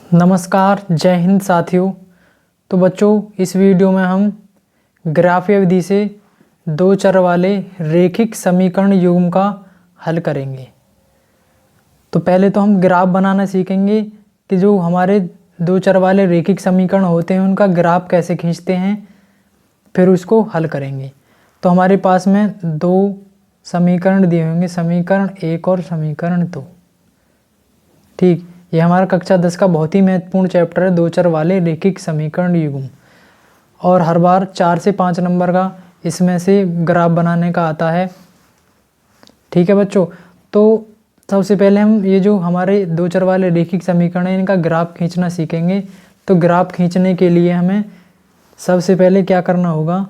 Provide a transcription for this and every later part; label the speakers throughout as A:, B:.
A: नमस्कार, जय हिंद साथियों। तो बच्चों, इस वीडियो में हम ग्राफीय विधि से दो चर वाले रेखिक समीकरण युग्म का हल करेंगे। तो पहले तो हम ग्राफ बनाना सीखेंगे कि जो हमारे दो चर वाले रेखिक समीकरण होते हैं उनका ग्राफ कैसे खींचते हैं, फिर उसको हल करेंगे। तो हमारे पास में दो समीकरण दिए होंगे, समीकरण 1 और समीकरण 2। ठीक, ये हमारा कक्षा 10 का बहुत ही महत्वपूर्ण चैप्टर है, दो चर वाले रेखिक समीकरण युग्म। और हर बार 4 से 5 नंबर का इसमें से ग्राफ बनाने का आता है। ठीक है बच्चों, तो सबसे पहले हम ये जो हमारे दो चर वाले रेखिक समीकरण हैं इनका ग्राफ खींचना सीखेंगे। तो ग्राफ खींचने के लिए हमें सबसे पहले क्या करना होगा,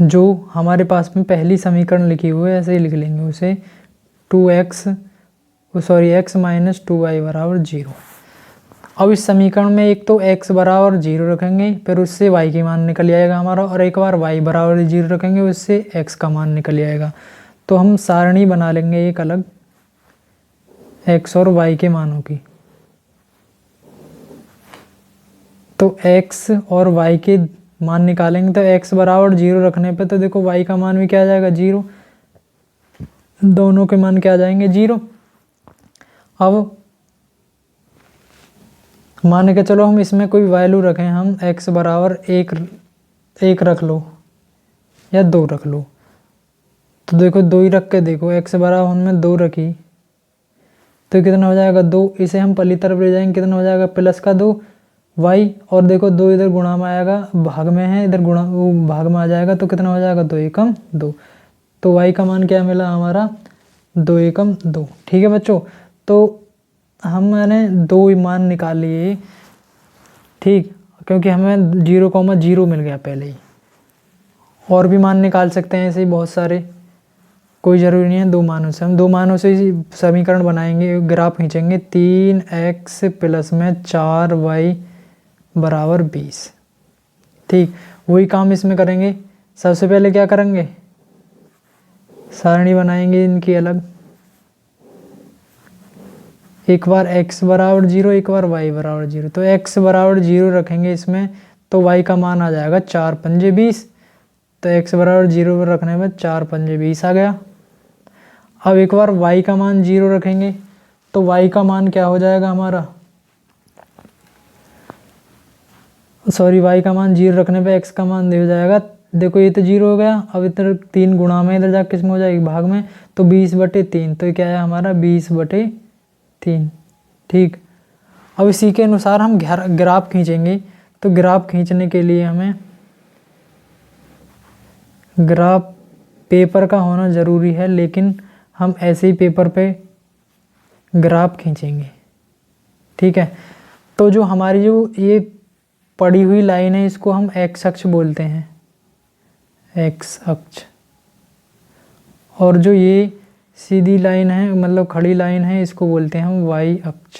A: जो हमारे पास में पहली समीकरण लिखी हुई है ऐसे ही लिख लेंगे उसे, x माइनस 2y बराबर 0। अब इस समीकरण में एक तो x बराबर 0 रखेंगे, फिर उससे y की मान निकल आएगा हमारा, और एक बार y बराबर 0 रखेंगे उससे x का मान निकल आएगा। तो हम सारणी बना लेंगे एक अलग x और y के मानों की। तो x और y के मान निकालेंगे तो x बराबर 0 रखने पे तो देखो y का मान भी क्या आ जाएगा 0, दोनों के मान क्या आ जाएंगे 0। अब मान के चलो हम इसमें कोई वैल्यू रखें, हम x बराबर 1 रख लो या 2 रख लो। तो देखो 2 ही रख के देखो, x बराबर उनमें 2 रखी तो कितना हो जाएगा 2। इसे हम पहली तरफ ले जाएंगे, कितना हो जाएगा प्लस का 2 y, और देखो 2 इधर गुणा में आएगा, भाग में है, इधर गुणा वो भाग में आ जाएगा तो कितना हो जाएगा 2 एकम 2। तो y का मान क्या मिला हमारा 2 एकम 2। ठीक है बच्चों, तो मैंने 2 मान निकाल लिए। ठीक, क्योंकि हमें 0,0 मिल गया पहले ही, और भी मान निकाल सकते हैं ऐसे ही बहुत सारे, कोई ज़रूरी नहीं है 2 मानों से। हम 2 मानों से ही समीकरण बनाएंगे, ग्राफ खींचेंगे। 3x प्लस में 4y बराबर 20। ठीक, वही काम इसमें करेंगे। सबसे पहले क्या करेंगे, सारणी बनाएंगे इनकी अलग, एक बार x बराबर 0, एक बार y बराबर 0। तो x बराबर 0 रखेंगे इसमें तो y का मान आ जाएगा 4 पंजे 20। तो x बराबर 0 रखने में 4 पंजे 20 आ गया। अब एक बार y का मान 0 रखेंगे तो y का मान क्या हो जाएगा हमारा, y का मान 0 रखने पे x का मान हो जाएगा, देखो ये तो 0 हो गया। अब इधर 3 गुणा में इधर जाकर किसमें हो जाएगी भाग में, तो 20/3। तो क्या है हमारा 20/3। ठीक, अब इसी के अनुसार हम ग्राफ खींचेंगे। तो ग्राफ खींचने के लिए हमें ग्राफ पेपर का होना ज़रूरी है, लेकिन हम ऐसे ही पेपर पे ग्राफ खींचेंगे। ठीक है, तो जो हमारी जो ये पड़ी हुई लाइन है इसको हम x अक्ष बोलते हैं, x अक्ष। और जो ये सीधी लाइन है मतलब खड़ी लाइन है इसको बोलते हैं हम y अक्ष।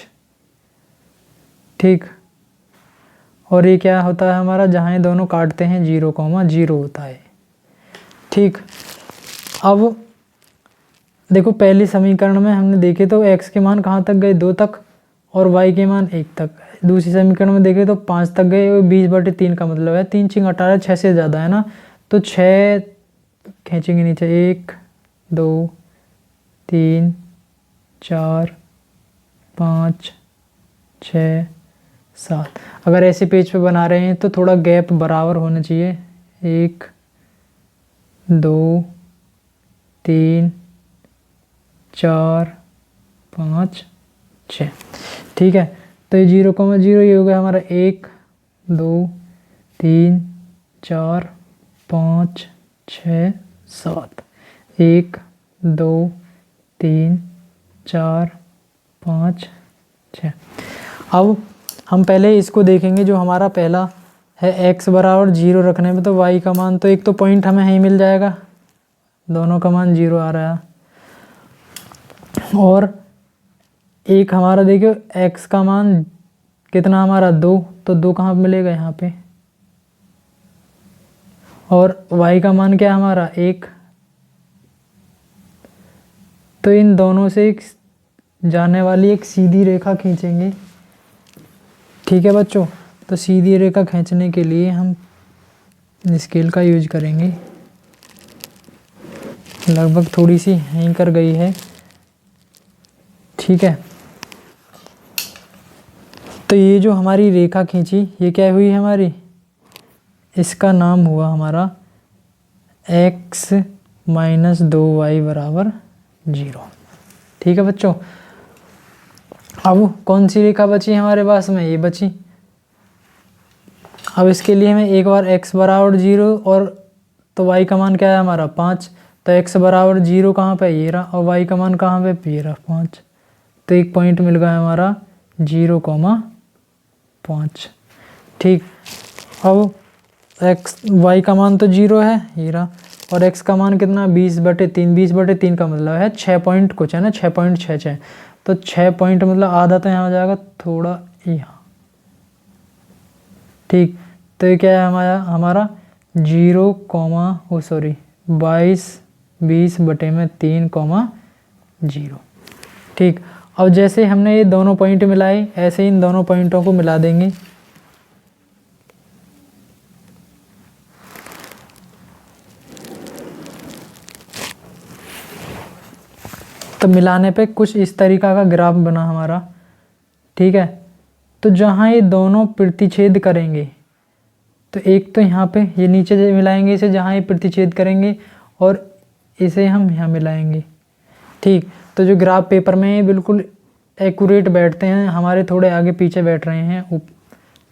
A: ठीक, और ये क्या होता है हमारा, जहाँ ये दोनों काटते हैं 0,0 होता है। ठीक, अब देखो पहले समीकरण में हमने देखे तो x के मान कहाँ तक गए 2 तक, और y के मान 1 तक। दूसरी समीकरण में देखे तो 5 तक गए, 20/3 का मतलब है 3 6 18, 6 से ज़्यादा है ना, तो 6 खींचेंगे नीचे, 1 2 3 4 5 6 7। अगर ऐसे पेज पे बना रहे हैं तो थोड़ा गैप बराबर होना चाहिए, 1 2 3 4 5 6। ठीक है, तो ये 0,0 ये हो गया हमारा 1 2 3 4 5 6 7। 1 2 3 4 5 6। अब हम पहले इसको देखेंगे, जो हमारा पहला है x बराबर 0 रखने में तो y का मान, तो एक तो पॉइंट हमें यहीं मिल जाएगा, दोनों का मान 0 आ रहा है। और एक हमारा देखियो x का मान कितना हमारा 2, तो 2 कहाँ मिलेगा यहाँ पे, और y का मान क्या हमारा 1। तो इन दोनों से जाने वाली एक सीधी रेखा खींचेंगे। ठीक है बच्चों, तो सीधी रेखा खींचने के लिए हम स्केल का यूज करेंगे। लगभग थोड़ी सी यहीं कर गई है। ठीक है, तो ये जो हमारी रेखा खींची ये क्या हुई हमारी, इसका नाम हुआ हमारा x - 2y = 0। ठीक है बच्चों, अब कौन सी रेखा बची हमारे पास में, ये बची। अब इसके लिए हमें एक बार x = 0 और तो y का मान क्या है हमारा 5, तो x = 0 कहाँ पे, ये रहा, और y का मान कहाँ पे, ये रहा 5। तो एक पॉइंट मिल गया हमारा 0,5। ठीक, अब y का मान तो 0 है, ये रहा, और x का मान कितना 20/3, 20/3 का मतलब है 6 पॉइंट कुछ है ना, 6.66। तो 6 पॉइंट मतलब आधा तो यहाँ हो जाएगा, थोड़ा यहाँ। ठीक, तो ये क्या है हमारा 20/3,0। ठीक, अब जैसे हमने ये दोनों पॉइंट मिलाए, ऐसे ही इन दोनों पॉइंटों को मिला देंगे। तो मिलाने पे कुछ इस तरीका का ग्राफ बना हमारा। ठीक है, तो जहाँ ये दोनों प्रतिच्छेद करेंगे, तो एक तो यहाँ पे ये नीचे से मिलाएंगे इसे जहाँ ये प्रतिच्छेद करेंगे, और इसे हम यहाँ मिलाएंगे। ठीक, तो जो ग्राफ पेपर में बिल्कुल एक्यूरेट बैठते हैं, हमारे थोड़े आगे पीछे बैठ रहे हैं।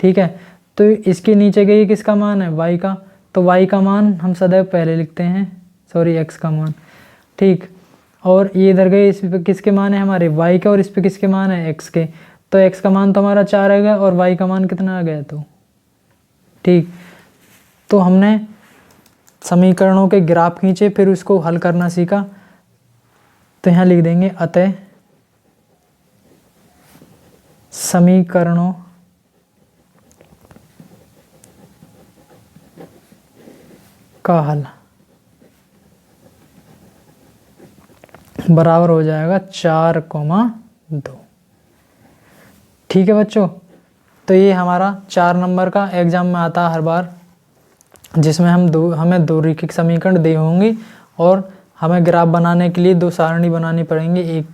A: ठीक है, तो इसके नीचे गई किसका मान है, y का, तो y का मान हम सदैव पहले लिखते हैं, सॉरी x का मान। ठीक, और ये इधर गए, इस पे किसके मान है हमारे y के, और इस पे किसके मान है x के, तो x का मान तो हमारा 4 आ गया और y का मान कितना आ गया, तो ठीक। तो हमने समीकरणों के ग्राफ खींचे, फिर उसको हल करना सीखा। तो यहाँ लिख देंगे, अतः समीकरणों का हल बराबर हो जाएगा 4,2। ठीक है बच्चों, तो ये हमारा 4 नंबर का एग्जाम में आता है हर बार, जिसमें हमें दो रैखिक समीकरण दिए होंगे और हमें ग्राफ बनाने के लिए 2 सारणी बनानी पड़ेंगी, एक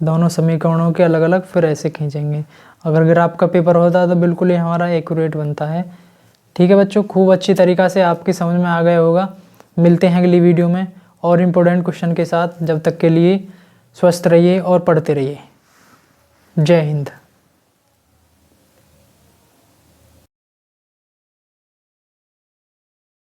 A: दोनों समीकरणों के अलग अलग, फिर ऐसे खींचेंगे। अगर ग्राफ का पेपर होता है तो बिल्कुल ही हमारा एक्यूरेट बनता है। ठीक है बच्चों, खूब अच्छी तरीक़ा से आपकी समझ में आ गया होगा। मिलते हैं अगली वीडियो में और इम्पोर्टेंट क्वेश्चन के साथ। जब तक के लिए स्वस्थ रहिए और पढ़ते रहिए। जय हिंद।